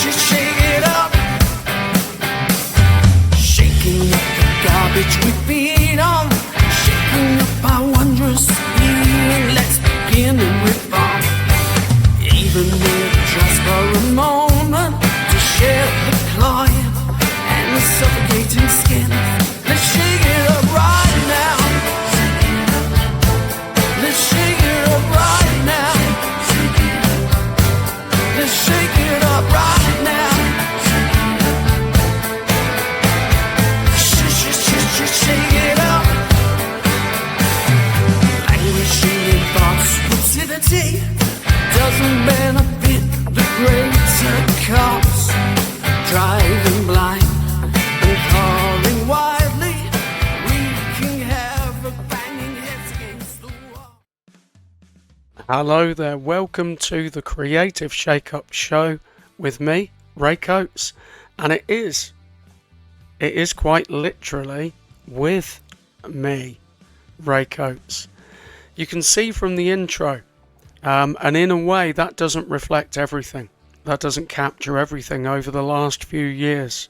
Shake it up. Shaking up the garbage we feed on. Shaking up our wondrous being. Let's begin and reform. Even if just for a moment, to share the cloying and the suffocating skin. Let's shake it up right now. Let's shake it up right now. Let's shake it up right now. Shake it up. Languishing in false lucidity doesn't benefit the greater cause. Driving blind and calling wildly, wreaking havoc, banging heads against the wall. Hello there, welcome to the Creative Shake-Up Show with me, Ray Coates, and it is quite literally with me, Ray Coates. You can see from the intro, and in a way that doesn't reflect everything. That doesn't capture everything over the last few years.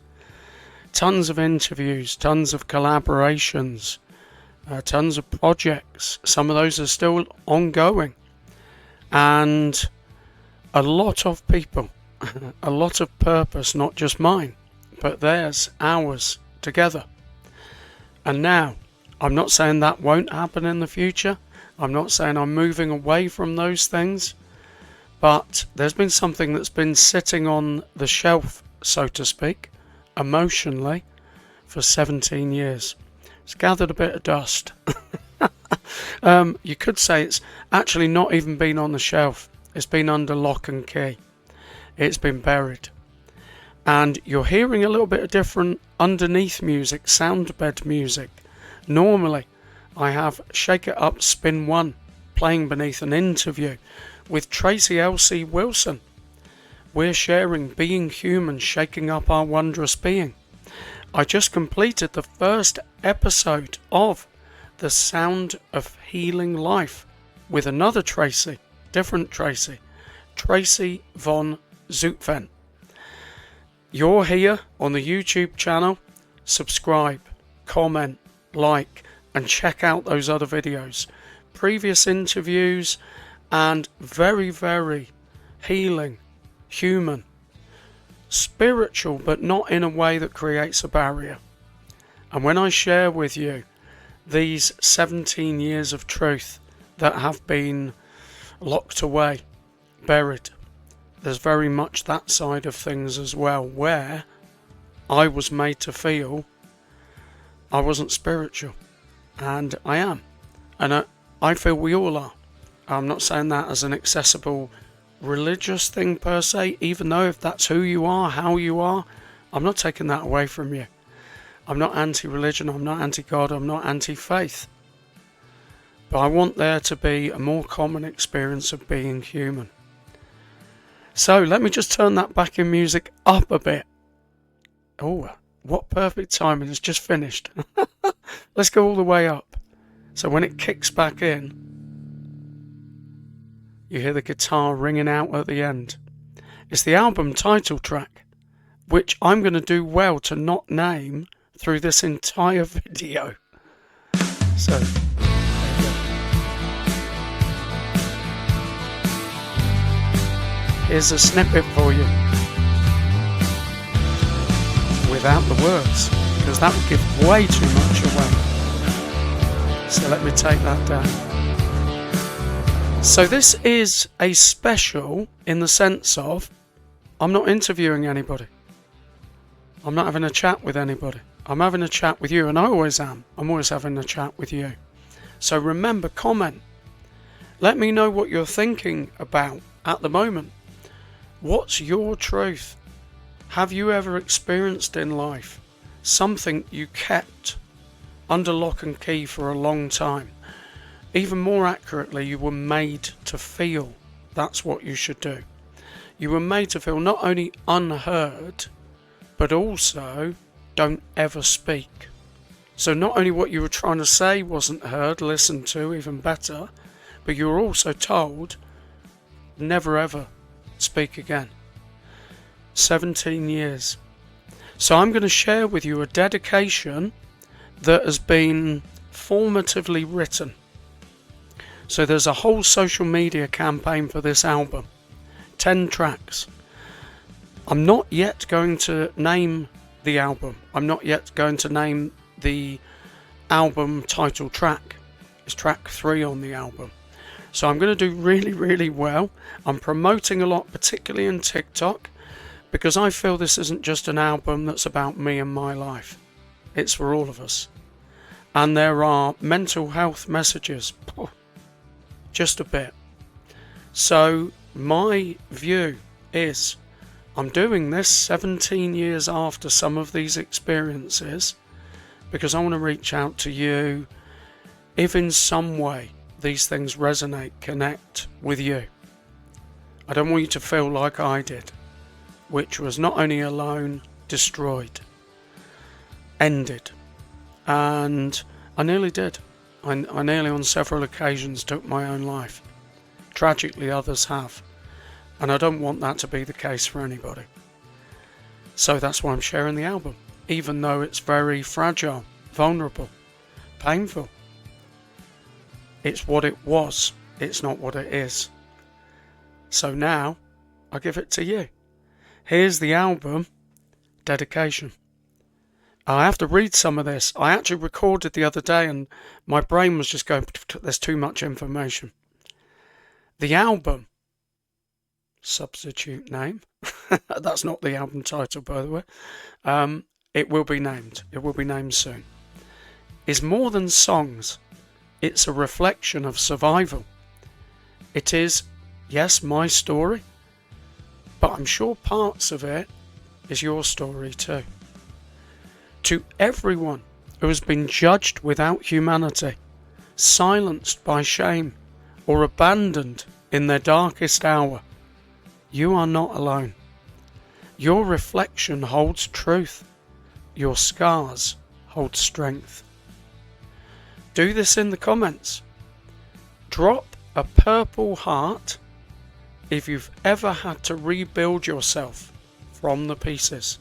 Tons of interviews, tons of collaborations, tons of projects. Some of those are still ongoing. And a lot of people, a lot of purpose, not just mine, but theirs, ours, together. And now, I'm not saying that won't happen in the future. I'm not saying I'm moving away from those things. But there's been something that's been sitting on the shelf, so to speak, emotionally, for 17 years. It's gathered a bit of dust. You could say it's actually not even been on the shelf. It's been under lock and key. It's been buried. And you're hearing a little bit of different underneath music, sound bed music. Normally, I have Shake It Up Spin 1 playing beneath an interview with Tracy L.C. Wilson. We're sharing Being Human, Shaking Up Our Wondrous Being. I just completed the first episode of The Sound of Healing Life with another Tracy, different Tracy, Tracy Von Zutphen. You're here on the YouTube channel. Subscribe, comment, like, and check out those other videos. Previous interviews and very, very healing, human, spiritual, but not in a way that creates a barrier. And when I share with you these 17 years of truth that have been locked away, buried, there's very much that side of things as well, where I was made to feel I wasn't spiritual, and I am, and I feel we all are. I'm not saying that as an accessible religious thing per se, even though if that's who you are, how you are, I'm not taking that away from you. I'm not anti-religion, I'm not anti-God, I'm not anti-faith. But I want there to be a more common experience of being human. So let me just turn that backing music up a bit. Oh, what perfect timing, it's just finished. Let's go all the way up. So when it kicks back in, you hear the guitar ringing out at the end. It's the album title track, which I'm going to do well to not name through this entire video. So, here's a snippet for you. Without the words, because that would give way too much away. So let me take that down. So this is a special in the sense of I'm not interviewing anybody. I'm not having a chat with anybody. I'm having a chat with you, and I always am. I'm always having a chat with you. So remember, comment. Let me know what you're thinking about at the moment. What's your truth? Have you ever experienced in life something you kept under lock and key for a long time? Even more accurately, you were made to feel that's what you should do. You were made to feel not only unheard, but also don't ever speak. So not only what you were trying to say wasn't heard, listened to, even better, but you were also told never ever speak again. 17 years. So I'm going to share with you a dedication that has been formatively written. So there's a whole social media campaign for this album, 10 tracks. I'm not yet going to name the album. I'm not yet going to name the album title track. It's track 3 on the album. So I'm going to do really, really well. I'm promoting a lot, particularly in TikTok, because I feel this isn't just an album that's about me and my life. It's for all of us. And there are mental health messages, just a bit. So my view is, I'm doing this 17 years after some of these experiences because I want to reach out to you if in some way these things resonate, connect with you. I don't want you to feel like I did, which was not only alone, destroyed, ended, and I nearly did. I nearly on several occasions took my own life. Tragically, others have, and I don't want that to be the case for anybody. So that's why I'm sharing the album, even though it's very fragile, vulnerable, painful. It's what it was, it's not what it is. So now, I give it to you. Here's the album, dedication. I have to read some of this. I actually recorded the other day and my brain was just going, there's too much information. The album, substitute name, that's not the album title by the way, it will be named soon, is more than songs. It's a reflection of survival. It is, yes, my story, but I'm sure parts of it is your story too. To everyone who has been judged without humanity, silenced by shame, or abandoned in their darkest hour, you are not alone. Your reflection holds truth. Your scars hold strength. Do this in the comments. Drop a purple heart if you've ever had to rebuild yourself from the pieces.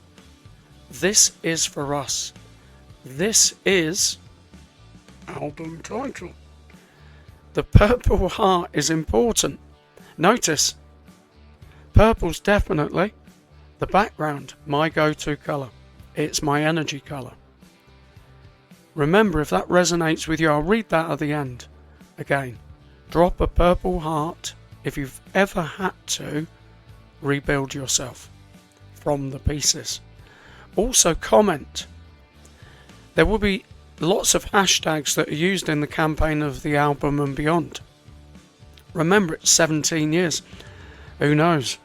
This is for us. This is album title. The purple heart is important. Notice, purple's definitely the background, my go-to colour. It's my energy colour. Remember, if that resonates with you, I'll read that at the end again. Drop a purple heart if you've ever had to rebuild yourself from the pieces. Also comment. There will be lots of hashtags that are used in the campaign of the album and beyond. Remember, it's 17 years. Who knows?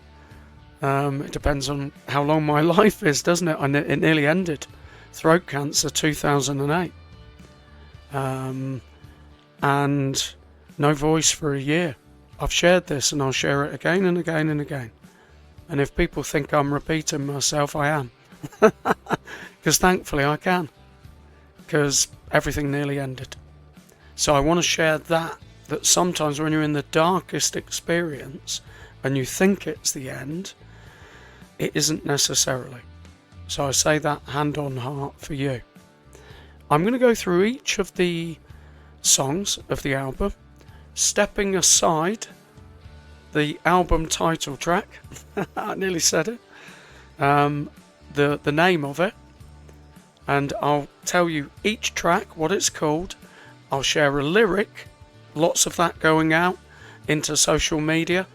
It depends on how long my life is, doesn't it? It nearly ended. Throat cancer 2008. And no voice for a year. I've shared this and I'll share it again and again and again. And if people think I'm repeating myself, I am. Because thankfully I can. Because everything nearly ended. So I want to share that sometimes when you're in the darkest experience and you think it's the end, it isn't necessarily. So I say that hand on heart for you. I'm going to go through each of the songs of the album, stepping aside the album title track. I nearly said it. The name of it. And I'll tell you each track, what it's called. I'll share a lyric, lots of that going out into social media,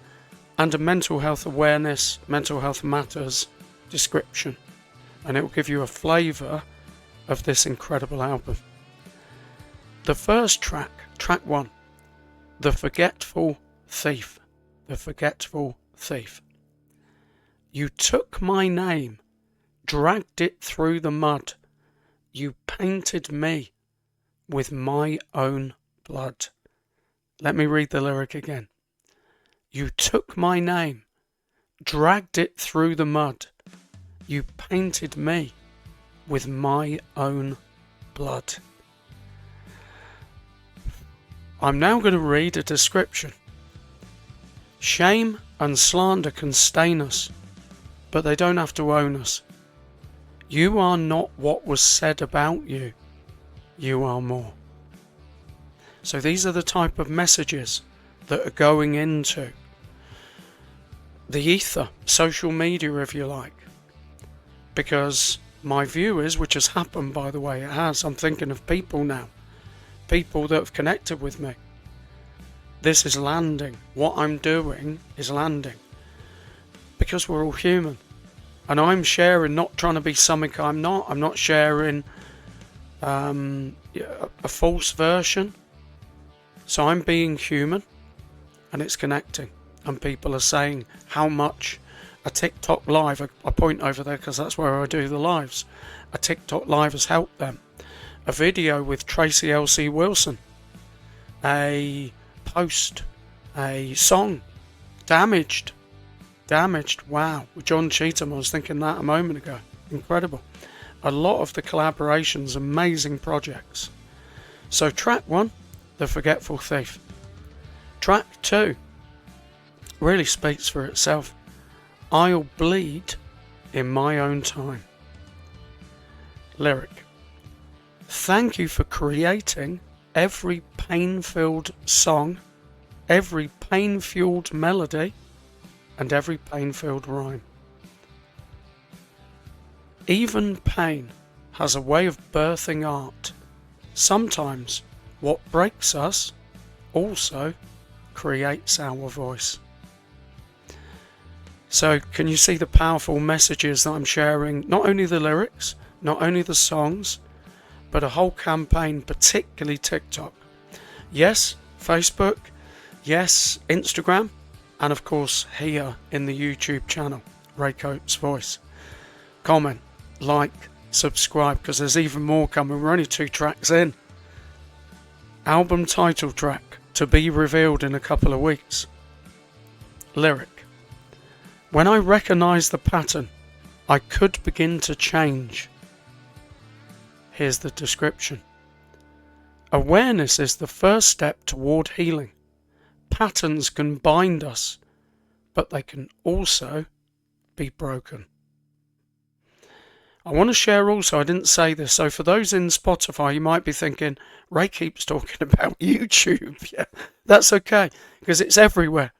and a mental health awareness, mental health matters description. And it will give you a flavour of this incredible album. The first track, track 1, The Forgetful Thief. The Forgetful Thief. You took my name, dragged it through the mud. You painted me with my own blood. Let me read the lyric again. You took my name, dragged it through the mud. You painted me with my own blood. I'm now going to read a description. Shame and slander can stain us. but they don't have to own us. You are not what was said about you. You are more. So these are the type of messages that are going into the ether, social media if you like. Because my viewers, which has happened by the way, it has, I'm thinking of people now, people that have connected with me. This is landing. What I'm doing is landing. Because we're all human. And I'm sharing, not trying to be something I'm not. I'm not sharing a false version. So I'm being human, and it's connecting. And people are saying how much a TikTok live, I point over there because that's where I do the lives, a TikTok live has helped them. A video with Tracy L.C. Wilson, a post, a song, Damaged, wow, with John Cheetham, I was thinking that a moment ago, incredible. A lot of the collaborations, amazing projects. So track 1, The Forgetful Thief. Track 2 really speaks for itself. I'll bleed in my own time. Lyric. Thank you for creating every pain-filled song, every pain-fueled melody, and every pain-filled rhyme. Even pain has a way of birthing art. Sometimes what breaks us also creates our voice. So can you see the powerful messages that I'm sharing? Not only the lyrics, not only the songs, but a whole campaign, particularly TikTok. Yes, Facebook. Yes, Instagram. And of course here in the YouTube channel, Ray Coates Voice. Comment, like, subscribe, because there's even more coming. We're only 2 tracks in. Album title track to be revealed in a couple of weeks. Lyric. When I recognise the pattern, I could begin to change. Here's the description. Awareness is the first step toward healing. Patterns can bind us, but they can also be broken. I want to share also, I didn't say this, so for those in Spotify, you might be thinking, Ray keeps talking about YouTube. Yeah, that's okay, because it's everywhere.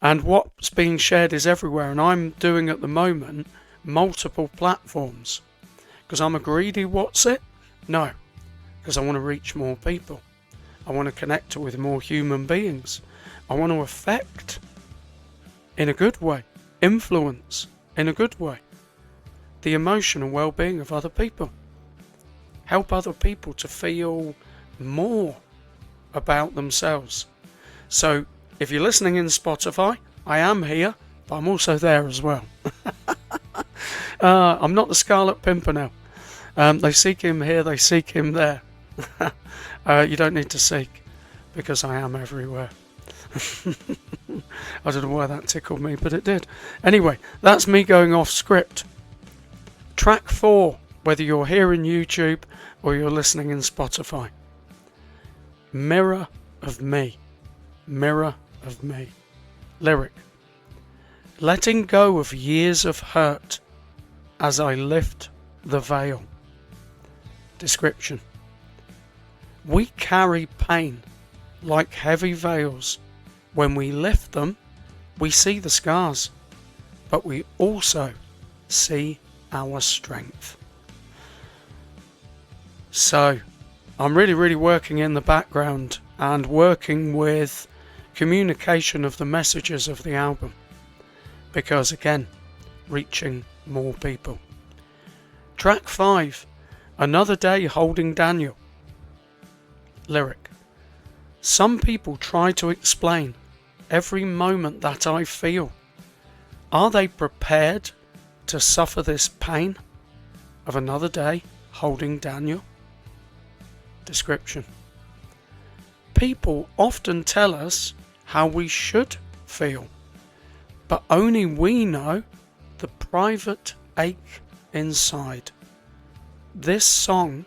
And what's being shared is everywhere. And I'm doing at the moment multiple platforms. Because I'm a greedy what's it? No. Because I want to reach more people. I want to connect with more human beings. I want to affect in a good way, influence in a good way, the emotional well-being of other people. Help other people to feel more about themselves. So if you're listening in Spotify, I am here, but I'm also there as well. I'm not the Scarlet Pimpernel. They seek him here, they seek him there. You don't need to seek, because I am everywhere. I don't know why that tickled me, but it did. Anyway, that's me going off script. Track 4, whether you're here in YouTube or you're listening in Spotify. Mirror of me. Mirror of me. Lyric. Letting go of years of hurt as I lift the veil. Description. We carry pain like heavy veils. When we lift them, we see the scars, but we also see our strength. So, I'm really working in the background and working with communication of the messages of the album, because again, reaching more people. Track 5, Another Day Holding Daniel. Lyric. Some people try to explain every moment that I feel. Are they prepared to suffer this pain of another day holding Daniel? Description. People often tell us how we should feel, but only we know the private ache inside. This song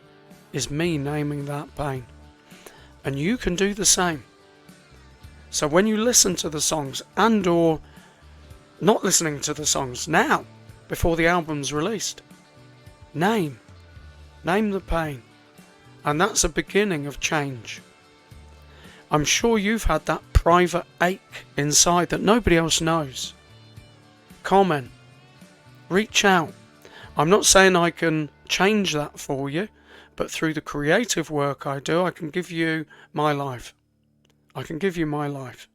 is me naming that pain, and you can do the same. So when you listen to the songs, and or not listening to the songs now, before the album's released. Name the pain, and that's a beginning of change. I'm sure you've had that private ache inside that nobody else knows. Comment, reach out. I'm not saying I can change that for you, but through the creative work I do, I can give you my life. I can give you my life,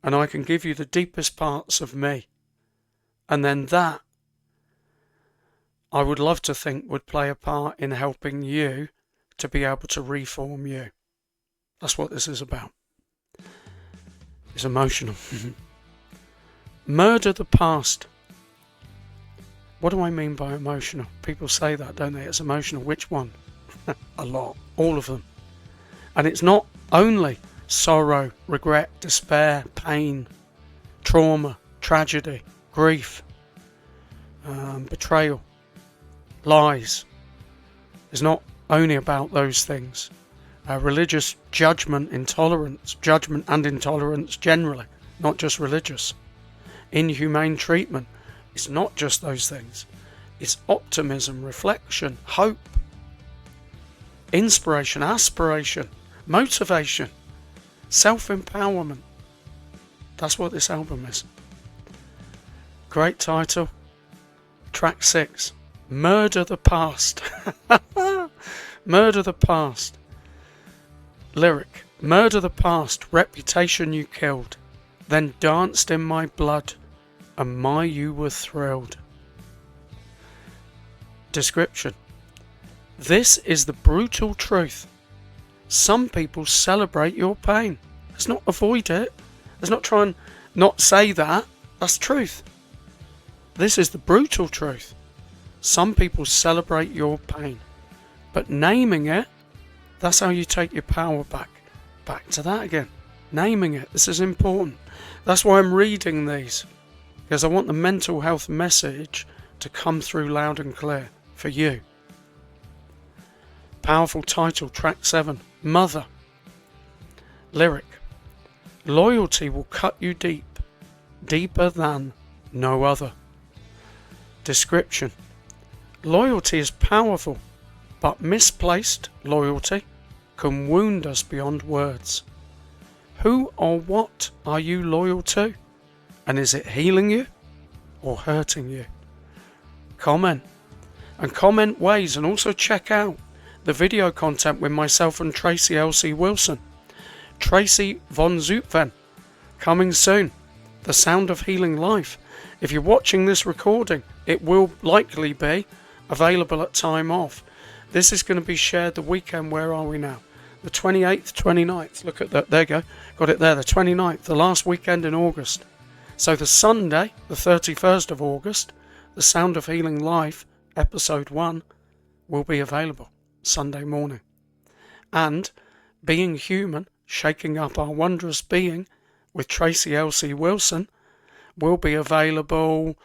and I can give you the deepest parts of me, and then that, I would love to think, would play a part in helping you to be able to reform you. That's what this is about. It's emotional. Murder the past. What do I mean by emotional? People say that, don't they? It's emotional. Which one? A lot. All of them. And it's not only sorrow, regret, despair, pain, trauma, tragedy, grief, betrayal, lies. It's not only about those things. Religious judgment and intolerance generally, not just religious. Inhumane treatment. It's not just those things. It's optimism, reflection, hope, inspiration, aspiration, motivation, self-empowerment. That's what this album is. Great title. Track 6. Murder the Past. Murder the Past. Lyric. Murder the past, reputation you killed, then danced in my blood, and my you were thrilled. Description. This is the brutal truth. Some people celebrate your pain. Let's not avoid it. Let's not try and not say that. That's truth. This is the brutal truth. Some people celebrate your pain. But naming it, that's how you take your power back. Back to that again. Naming it. This is important. That's why I'm reading these. Because I want the mental health message to come through loud and clear for you. Powerful title, track 7. Mother. Lyric. Loyalty will cut you deep, deeper than no other. Description. Loyalty is powerful, but misplaced loyalty can wound us beyond words. Who or what are you loyal to? And is it healing you or hurting you? Comment. And comment ways, and also check out the video content with myself and Tracy L.C. Wilson. Tracy von Zutphen. Coming soon. The Sound of Healing Life. If you're watching this recording, it will likely be available at time off. This is going to be shared the weekend. Where are we now? The 28th, 29th. Look at that. There you go. Got it there. The 29th. The last weekend in August. So the Sunday, the 31st of August, The Sound of Healing Life, episode 1, will be available Sunday morning. And Being Human, Shaking Up Our Wondrous Being with Tracy L.C. Wilson will be available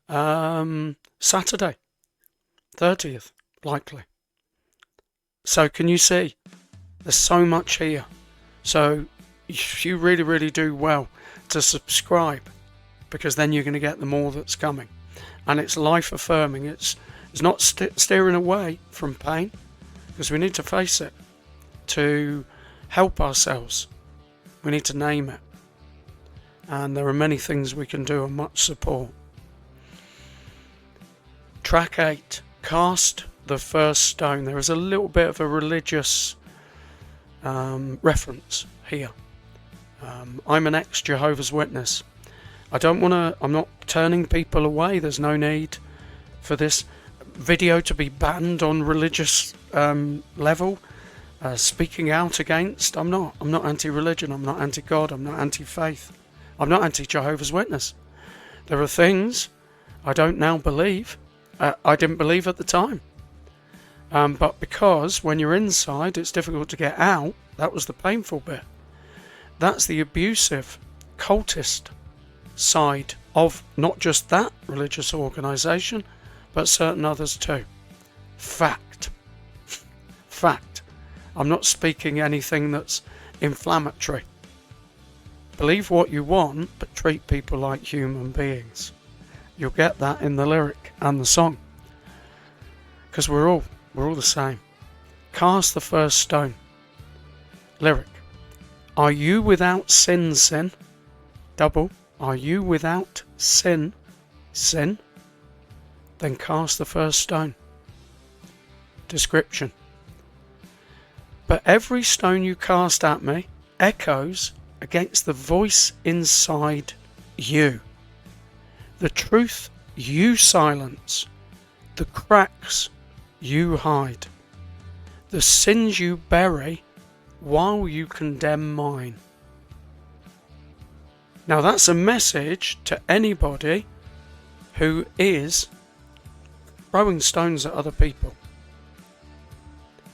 Saturday, 30th, likely. So can you see? There's so much here. So you really, really do well to subscribe, because then you're going to get the more that's coming. And it's life affirming. It's not steering away from pain, because we need to face it to help ourselves. We need to name it. And there are many things we can do and much support. Track 8. Cast the First Stone. There is a little bit of a religious reference here. I'm an ex-Jehovah's Witness. I'm not turning people away. There's no need for this video to be banned on religious level. Speaking out against. I'm not anti-religion. I'm not anti-God. I'm not anti-faith. I'm not anti-Jehovah's Witness. There are things I don't now believe. I didn't believe at the time. But because when you're inside, it's difficult to get out. That was the painful bit. That's the abusive, cultist side of not just that religious organisation, but certain others too. Fact. Fact. I'm not speaking anything that's inflammatory. Believe what you want, but treat people like human beings. you'll get that in the lyric and the song. Because we're all the same. Cast the first stone. Lyric. Are you without sin, sin? Double. Are you without sin, sin? Then cast the first stone. Description. But every stone you cast at me echoes against the voice inside you. The truth you silence, the cracks you hide, the sins you bury while you condemn mine. Now that's a message to anybody who is throwing stones at other people.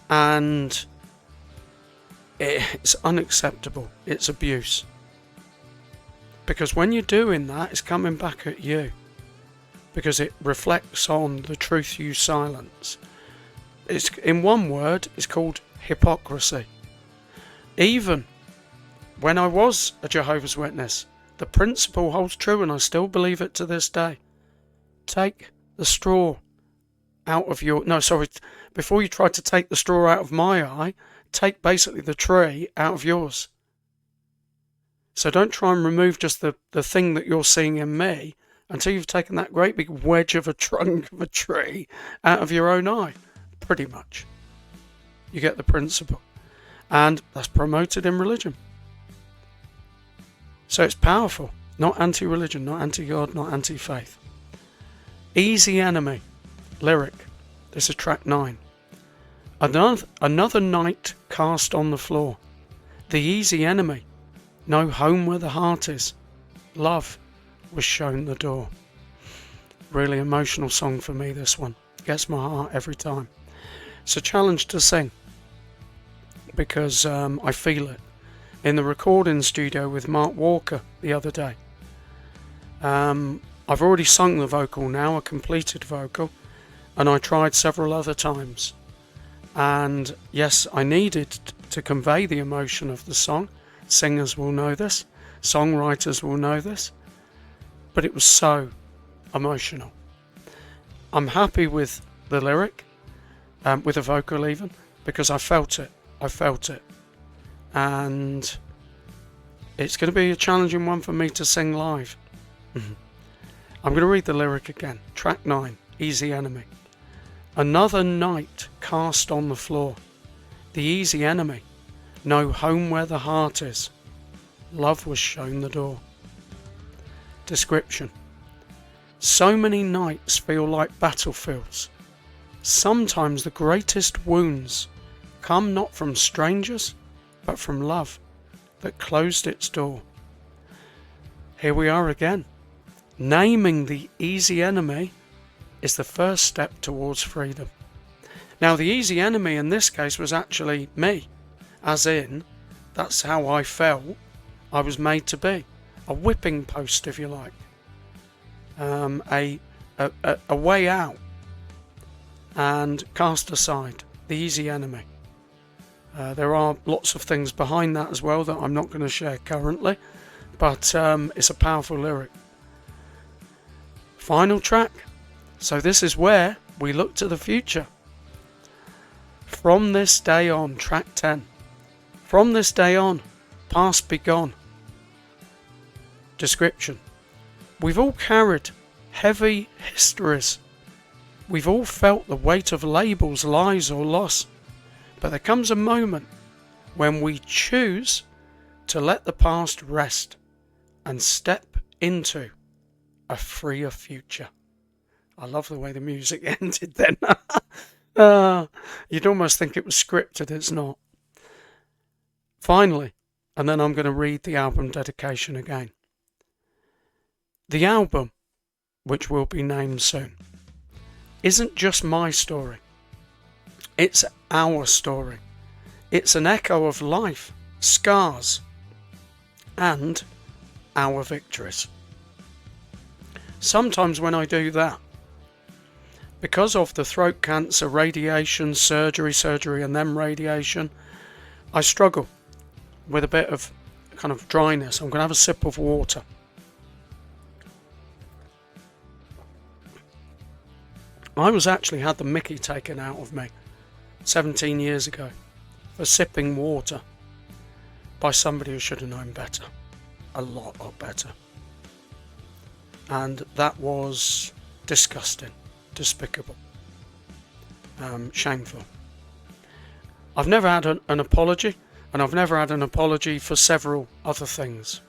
And it's unacceptable. It's abuse. Because when you're doing that, it's coming back at you. Because it reflects on the truth you silence. It's, in one word, it's called hypocrisy. Even when I was a Jehovah's Witness, the principle holds true, and I still believe it to this day. Take the straw out of your... No, sorry. Before you try to take the straw out of my eye, take basically the tree out of yours. So don't try and remove just the thing that you're seeing in me until you've taken that great big wedge of a trunk of a tree out of your own eye. Pretty much. You get the principle. And that's promoted in religion. So it's powerful. Not anti-religion, not anti-God, not anti-faith. Easy Enemy. Lyric. This is track 9. Another night cast on the floor. The easy enemy. No home where the heart is. Love was shown the door. Really emotional song for me, this one. Gets my heart every time. It's a challenge to sing. Because I feel it. In the recording studio with Mark Walker the other day. I've already sung the vocal now, a completed vocal. And I tried several other times. And yes, I needed to convey the emotion of the song. Singers will know this. Songwriters will know this. But it was so emotional. I'm happy with the lyric, with the vocal even, because I felt it. I felt it. And it's going to be a challenging one for me to sing live. I'm going to read the lyric again. Track 9, Easy Enemy. Another night cast on the floor. The easy enemy. No home where the heart is. Love was shown the door. Description. So many nights feel like battlefields. Sometimes the greatest wounds come not from strangers, but from love that closed its door. Here we are again. Naming the easy enemy is the first step towards freedom. Now the easy enemy in this case was actually me, as in, that's how I felt I was made to be. A whipping post, if you like. A way out. And cast aside, the easy enemy. There are lots of things behind that as well that I'm not going to share currently, but it's a powerful lyric. Final track. So this is where we look to the future. From this day on, track 10. From this day on, past be gone. Description. We've all carried heavy histories. We've all felt the weight of labels, lies or loss. But there comes a moment when we choose to let the past rest and step into a freer future. I love the way the music ended then. You'd almost think it was scripted, it's not. Finally, and then I'm going to read the album dedication again. The album, which will be named soon, isn't just my story. It's our story. It's an echo of life, scars, and our victories. Sometimes when I do that, because of the throat cancer, radiation, surgery and then radiation, I struggle with a bit of kind of dryness. I'm going to have a sip of water. I was actually had the mickey taken out of me 17 years ago for sipping water by somebody who should have known better. A lot better. And that was disgusting, despicable, shameful. I've never had an apology, and I've never had an apology for several other things.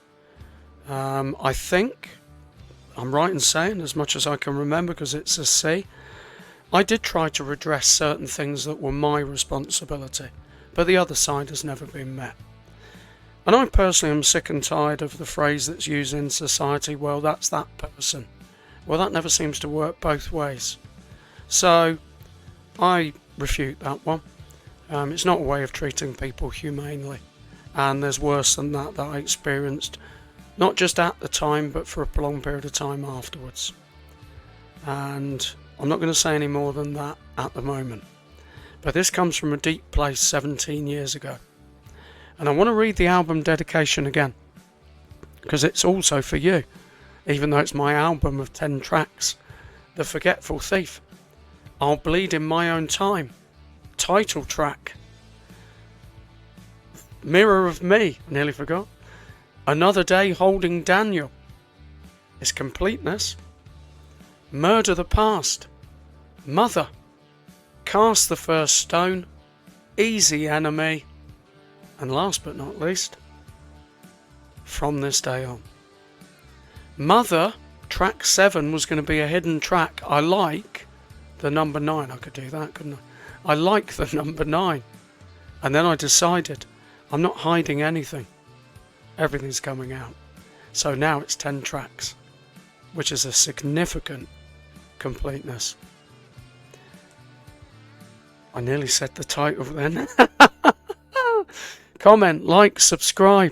I think I'm right in saying, as much as I can remember, because it's a C, I did try to redress certain things that were my responsibility, but the other side has never been met. And I personally am sick and tired of the phrase that's used in society, well, that's that person. Well, that never seems to work both ways. So I refute that one. It's not a way of treating people humanely. And there's worse than that I experienced, not just at the time, but for a prolonged period of time afterwards. And I'm not going to say any more than that at the moment. But this comes from a deep place 17 years ago. And I want to read the album dedication again, because it's also for you, even though it's my album of 10 tracks. The Forgetful Thief, I'll Bleed in My Own Time, title track, Mirror of Me, nearly forgot, Another Day Holding Daniel, its completeness, Murder the Past, Mother, Cast the First Stone, Easy Enemy, and last but not least, From This Day On. Mother, track 7, was going to be a hidden track. I like the number 9. I could do that, couldn't I? I like the number 9. And then I decided I'm not hiding anything. Everything's coming out. So now it's 10 tracks, which is a significant completeness. I nearly said the title then. Comment, like, subscribe.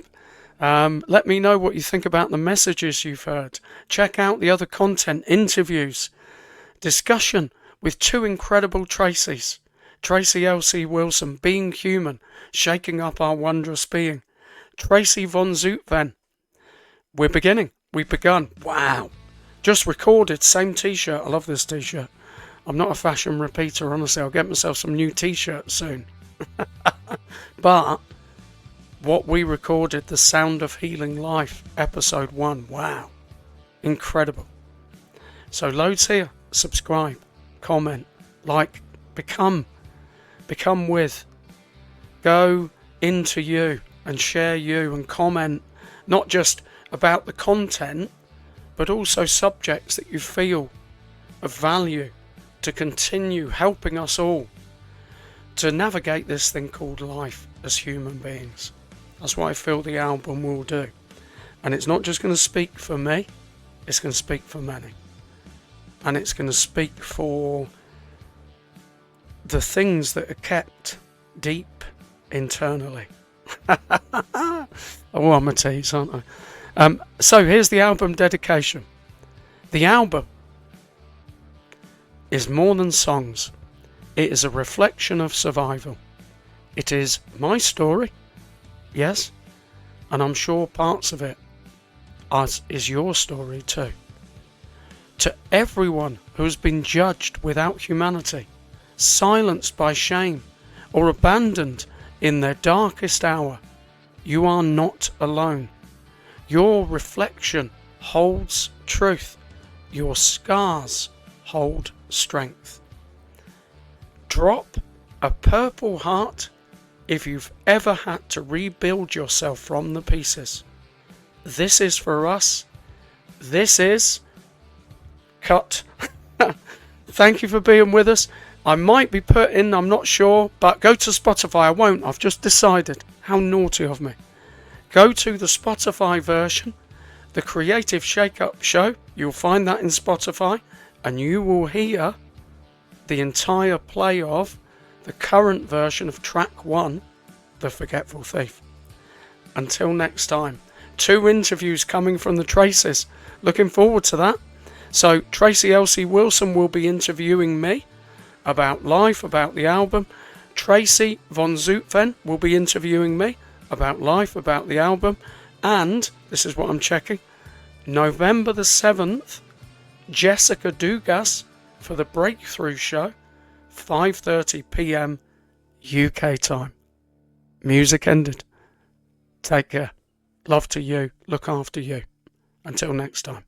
Let me know what you think about the messages you've heard. Check out the other content, interviews, discussion with 2 incredible Tracys. Tracy L.C. Wilson, Being Human, Shaking Up Our Wondrous Being. Tracy Von Zutphen. We're beginning. We've begun. Wow. Just recorded, same t-shirt. I love this t-shirt. I'm not a fashion repeater, honestly. I'll get myself some new t-shirts soon. But what we recorded, The Sound of Healing Life, episode 1. Wow. Incredible. So loads here. Subscribe, comment, like, become with. Go into you and share you and comment, not just about the content, but also subjects that you feel of value to continue helping us all to navigate this thing called life as human beings. That's what I feel the album will do. And it's not just going to speak for me, it's going to speak for many. And it's going to speak for the things that are kept deep internally. Oh, I'm a tease, aren't I? So here's the album dedication. The album is more than songs. It is a reflection of survival. It is my story, yes, and I'm sure parts of it is your story too. To everyone who has been judged without humanity, silenced by shame, or abandoned in their darkest hour, you are not alone. Your reflection holds truth. Your scars hold strength. Drop a purple heart if you've ever had to rebuild yourself from the pieces. This is for us. This is cut. Thank you for being with us. I might be putting, I'm not sure, but go to Spotify. I won't. I've just decided. How naughty of me. Go to the Spotify version, the Creative Shake-Up Show. You'll find that in Spotify, and you will hear the entire play of the current version of track 1, The Forgetful Thief. Until next time, 2 interviews coming from the Tracys. Looking forward to that. So Tracy L.C. Wilson will be interviewing me about life, about the album. Tracy Von Zutphen will be interviewing me about life, about the album. And, this is what I'm checking, November the 7th, Jessica Dugas for the Breakthrough Show, 5:30 p.m. UK time. Music ended. Take care. Love to you. Look after you. Until next time.